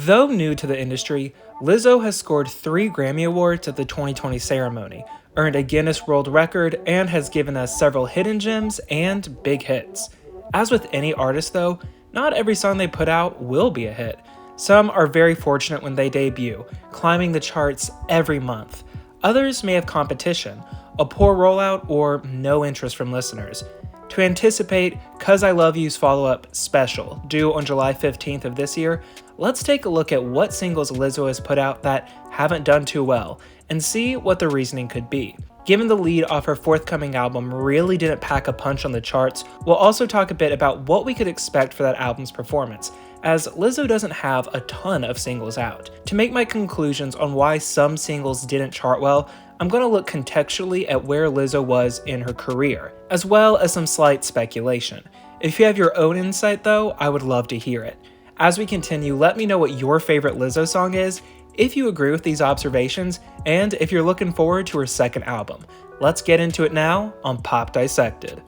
Though new to the industry, Lizzo has scored 3 Grammy Awards at the 2020 ceremony, earned a Guinness World Record, and has given us several hidden gems and big hits. As with any artist though, not every song they put out will be a hit. Some are very fortunate when they debut, climbing the charts every month. Others may have competition, a poor rollout, or no interest from listeners. To anticipate "'Cause I Love You's follow-up Special, due on July 15th of this year, let's take a look at what singles Lizzo has put out that haven't done too well, and see what the reasoning could be. Given the lead off her forthcoming album really didn't pack a punch on the charts, we'll also talk a bit about what we could expect for that album's performance, as Lizzo doesn't have a ton of singles out. To make my conclusions on why some singles didn't chart well, I'm going to look contextually at where Lizzo was in her career, as well as some slight speculation. If you have your own insight though, I would love to hear it. As we continue, let me know what your favorite Lizzo song is, if you agree with these observations, and if you're looking forward to her second album. Let's get into it now on Pop Dissected.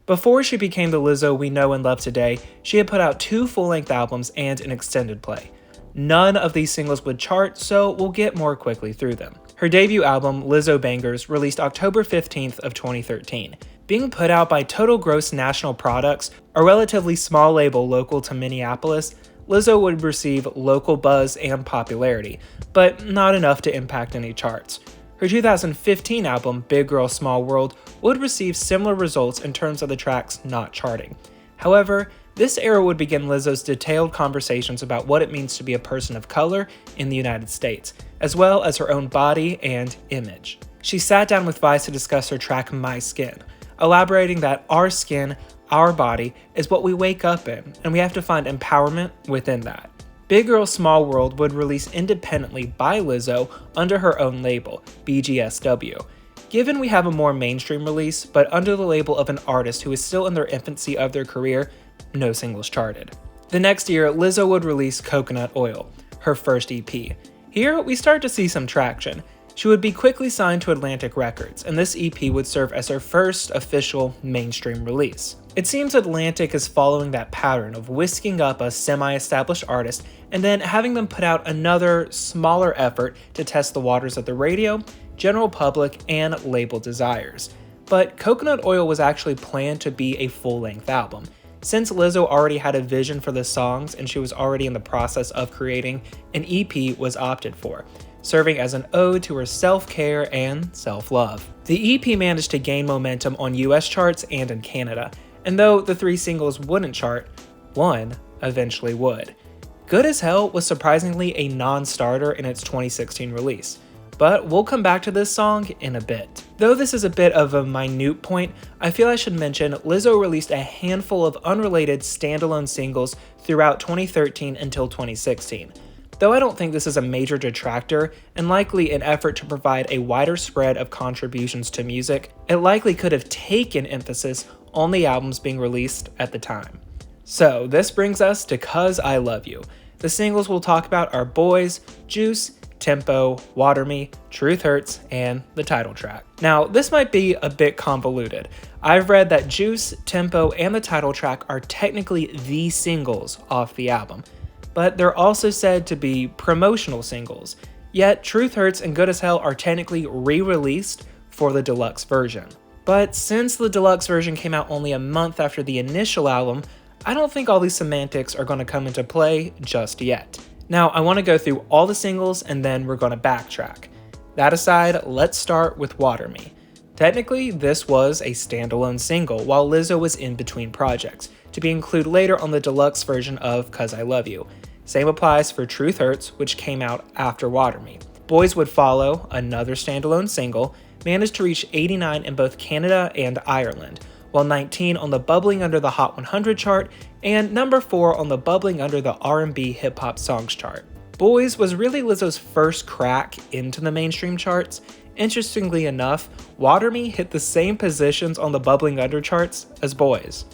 Before she became the Lizzo we know and love today, she had put out 2 full-length albums and an extended play. None of these singles would chart, so we'll get more quickly through them. Her debut album, Lizzo Bangers, released October 15th of 2013. Being put out by Total Gross National Products, a relatively small label local to Minneapolis, Lizzo would receive local buzz and popularity, but not enough to impact any charts. Her 2015 album, Big Girl Small World, would receive similar results in terms of the tracks not charting. However, this era would begin Lizzo's detailed conversations about what it means to be a person of color in the United States, as well as her own body and image. She sat down with Vice to discuss her track My Skin, elaborating that our skin, our body, is what we wake up in, and we have to find empowerment within that. Big Girl Small World would release independently by Lizzo under her own label, BGSW. Given we have a more mainstream release, but under the label of an artist who is still in their infancy of their career, no singles charted. The next year, Lizzo would release Coconut Oil, her first EP. Here, we start to see some traction. She would be quickly signed to Atlantic Records, and this EP would serve as her first official mainstream release. It seems Atlantic is following that pattern of whisking up a semi-established artist and then having them put out another, smaller effort to test the waters of the radio, general public, and label desires. But Coconut Oil was actually planned to be a full-length album. Since Lizzo already had a vision for the songs and she was already in the process of creating, an EP was opted for, serving as an ode to her self-care and self-love. The EP managed to gain momentum on US charts and in Canada, and though the 3 singles wouldn't chart, one eventually would. Good as Hell was surprisingly a non-starter in its 2016 release, but we'll come back to this song in a bit. Though this is a bit of a minute point, I feel I should mention Lizzo released a handful of unrelated standalone singles throughout 2013 until 2016. Though I don't think this is a major detractor, and likely an effort to provide a wider spread of contributions to music, it likely could have taken emphasis on the albums being released at the time. So this brings us to 'Cause I Love You. The singles we'll talk about are Boys, Juice, Tempo, Water Me, Truth Hurts, and the title track. Now, this might be a bit convoluted. I've read that Juice, Tempo, and the title track are technically the singles off the album, but they're also said to be promotional singles. Yet, Truth Hurts and Good as Hell are technically re-released for the deluxe version. But since the deluxe version came out only a month after the initial album, I don't think all these semantics are going to come into play just yet. Now, I want to go through all the singles and then we're going to backtrack. That aside, let's start with Water Me. Technically, this was a standalone single while Lizzo was in between projects, to be included later on the deluxe version of 'Cause I Love You. Same applies for Truth Hurts, which came out after Water Me. Boys would follow, another standalone single, managed to reach 89 in both Canada and Ireland, while 19 on the Bubbling Under the Hot 100 chart, and number 4 on the Bubbling Under the R&B Hip Hop Songs chart. Boys was really Lizzo's first crack into the mainstream charts. Interestingly enough, Water Me hit the same positions on the Bubbling Under charts as Boys.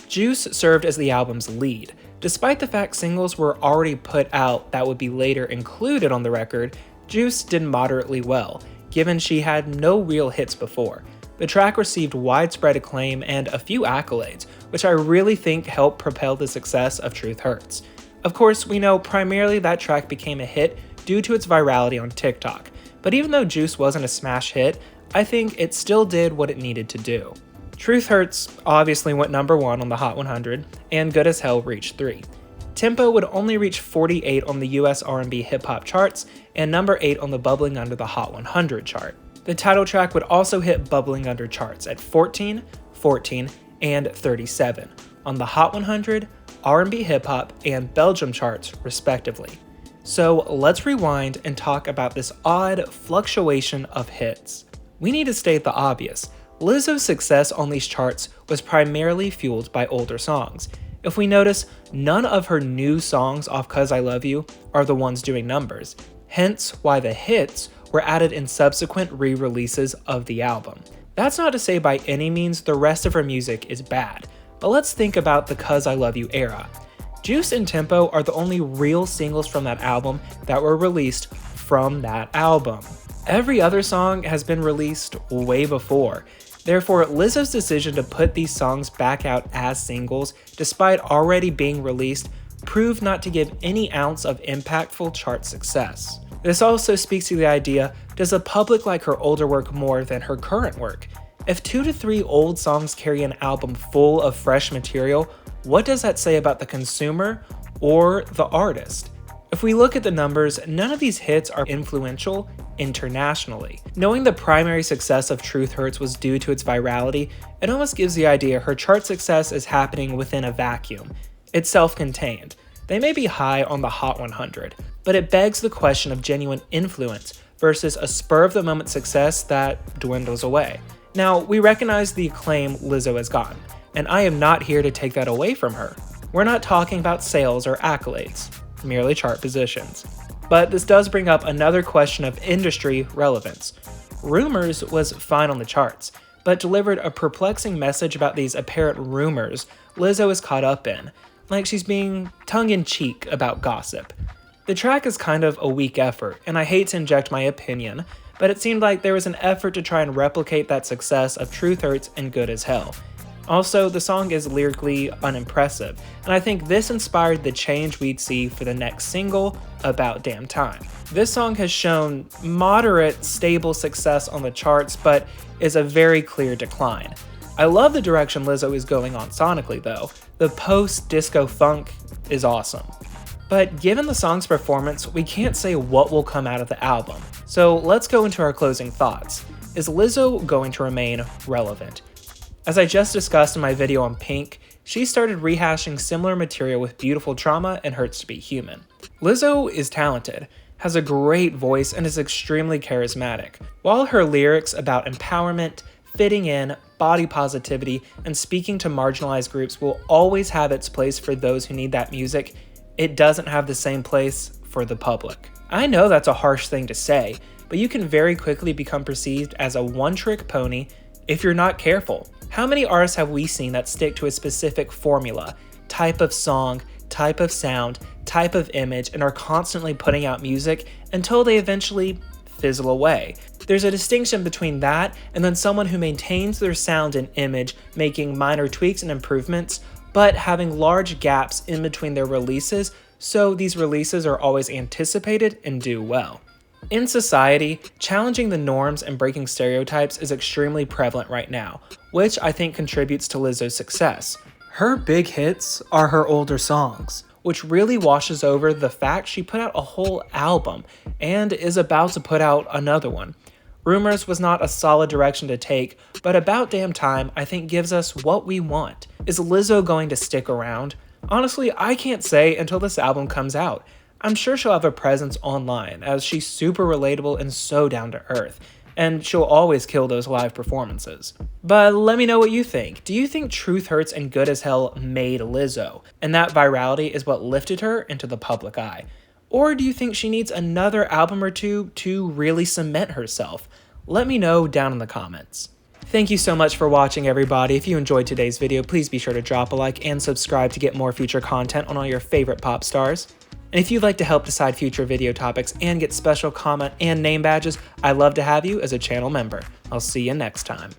Juice served as the album's lead. Despite the fact singles were already put out that would be later included on the record, Juice did moderately well, given she had no real hits before. The track received widespread acclaim and a few accolades, which I really think helped propel the success of Truth Hurts. Of course, we know primarily that track became a hit due to its virality on TikTok, but even though Juice wasn't a smash hit, I think it still did what it needed to do. Truth Hurts obviously went number 1 on the Hot 100, and Good as Hell reached 3. Tempo would only reach 48 on the US R&B hip-hop charts and number 8 on the Bubbling Under the Hot 100 chart. The title track would also hit Bubbling Under charts at 14, 14, and 37 on the Hot 100, R&B hip-hop, and Belgium charts, respectively. So let's rewind and talk about this odd fluctuation of hits. We need to state the obvious. Lizzo's success on these charts was primarily fueled by older songs. If we notice, none of her new songs off 'Cause I Love You are the ones doing numbers, hence why the hits were added in subsequent re-releases of the album. That's not to say by any means the rest of her music is bad, but let's think about the 'Cause I Love You era. Juice and Tempo are the only real singles from that album that were released from that album. Every other song has been released way before. Therefore, Lizzo's decision to put these songs back out as singles, despite already being released, proved not to give any ounce of impactful chart success. This also speaks to the idea, does the public like her older work more than her current work? If 2 to 3 old songs carry an album full of fresh material, what does that say about the consumer or the artist? If we look at the numbers, none of these hits are influential internationally. Knowing the primary success of Truth Hurts was due to its virality, it almost gives the idea her chart success is happening within a vacuum. It's self-contained. They may be high on the Hot 100, but it begs the question of genuine influence versus a spur-of-the-moment success that dwindles away. Now, we recognize the acclaim Lizzo has gotten, and I am not here to take that away from her. We're not talking about sales or accolades, merely chart positions. But this does bring up another question of industry relevance. Rumors was fine on the charts, but delivered a perplexing message about these apparent rumors Lizzo is caught up in, like she's being tongue-in-cheek about gossip. The track is kind of a weak effort, and I hate to inject my opinion, but it seemed like there was an effort to try and replicate that success of Truth Hurts and Good as Hell. Also, the song is lyrically unimpressive, and I think this inspired the change we'd see for the next single, About Damn Time. This song has shown moderate, stable success on the charts, but is a very clear decline. I love the direction Lizzo is going on sonically though. The post-disco funk is awesome. But given the song's performance, we can't say what will come out of the album. So let's go into our closing thoughts. Is Lizzo going to remain relevant? As I just discussed in my video on Pink, she started rehashing similar material with Beautiful Trauma and Hurts to Be Human. Lizzo is talented, has a great voice, and is extremely charismatic. While her lyrics about empowerment, fitting in, body positivity, and speaking to marginalized groups will always have its place for those who need that music, it doesn't have the same place for the public. I know that's a harsh thing to say, but you can very quickly become perceived as a one-trick pony if you're not careful. How many artists have we seen that stick to a specific formula, type of song, type of sound, type of image, and are constantly putting out music until they eventually fizzle away? There's a distinction between that and then someone who maintains their sound and image, making minor tweaks and improvements, but having large gaps in between their releases, so these releases are always anticipated and do well. In society, challenging the norms and breaking stereotypes is extremely prevalent right now, which I think contributes to Lizzo's success. Her big hits are her older songs, which really washes over the fact she put out a whole album and is about to put out another one. Rumors was not a solid direction to take, but About Damn Time I think gives us what we want. Is Lizzo going to stick around? Honestly, I can't say until this album comes out. I'm sure she'll have a presence online, as she's super relatable and so down to earth, and she'll always kill those live performances. But let me know what you think. Do you think Truth Hurts and Good as Hell made Lizzo, and that virality is what lifted her into the public eye? Or do you think she needs another album or two to really cement herself? Let me know down in the comments. Thank you so much for watching, everybody. If you enjoyed today's video, please be sure to drop a like and subscribe to get more future content on all your favorite pop stars. And if you'd like to help decide future video topics and get special comment and name badges, I'd love to have you as a channel member. I'll see you next time.